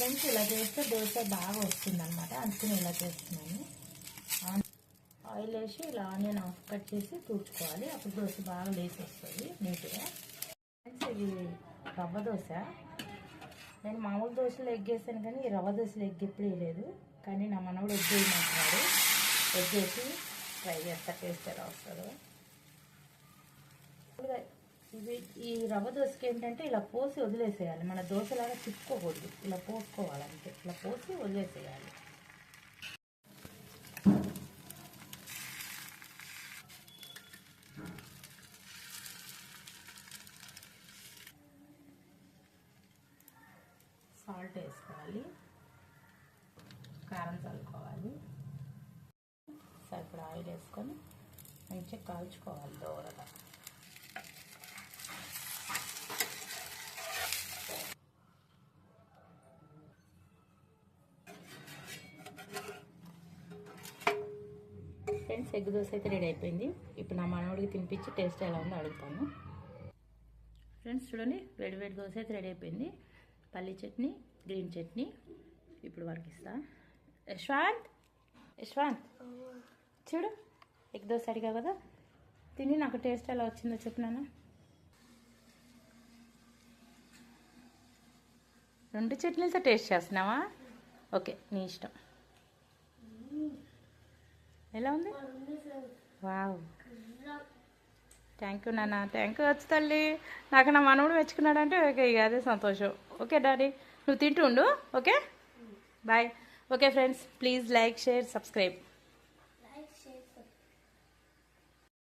Friends ఇలా చేస్తే దోశ బాగా వస్తుందన్నమాట, అందుకని ఇలా చేస్తున్నాను. ఆయిల్ వేసి ఇలా ఆనియన్ ఆఫ్ కట్ చేసి తూర్చుకోవాలి, అప్పుడు దోశ బాగా లేసి వస్తుంది నీట్గా. ఫ్రెండ్స్ ఇది రవ్వ దోశ. నేను మామూలు దోశలు ఎగ్ వేసాను కానీ ఈ రవ్వ దోశలు ఎగ్ ఎప్పుడు వేయలేదు. కానీ నా మనవడు ఎగ్ వేయమంటున్నాడు, ఎగ్ వేసి ట్రై చేస్తా, టేస్ట్ ఎలా వస్తుందో. ఇవి ఈ రవ్వ దోశకి ఏంటంటే ఇలా పోసి వదిలేసేయాలి, మన దోశలాగా తిప్పుకోకూడదు, ఇలా పోసుకోవాలంటే ఇలా పోసి వదిలేసేయాలి. సాల్ట్ వేసుకోవాలి, కారం చల్లుకోవాలి, సరిపడా ఆయిల్ వేసుకొని మంచిగా కాల్చుకోవాలి దోరగా. ఫ్రెండ్స్ ఎగ్ దోశ అయితే రెడీ అయిపోయింది. ఇప్పుడు నా మనవడికి తినిపించి టేస్ట్ ఎలా ఉందో అడుగుతాను. ఫ్రెండ్స్ చూడండి, వేడి వేడి దోశ అయితే రెడీ అయిపోయింది. పల్లీ చట్నీ, గ్రీన్ చట్నీ. ఇప్పుడు వాడికి ఇస్తా. యశ్వంత్ యశ్వంత్ చూడు, ఎగ్ దోశ అడిగా కదా, తిని నాకు టేస్ట్ ఎలా వచ్చిందో చెప్పినాను. 2 చట్నీలతో టేస్ట్ చేస్తున్నావా? ఓకే, నీ ఇష్టం. ఎలా ఉంది? వావ్, థ్యాంక్ యూ నాన్న, థ్యాంక్ యూ వచ్చి తల్లి. నాకు నా మనవుడు మెచ్చుకున్నాడంటే ఓకే, ఇక అదే సంతోషం. ఓకే డాడీ, నువ్వు తింటూ ఉండు. Okay bye. Okay friends, please like, share, subscribe.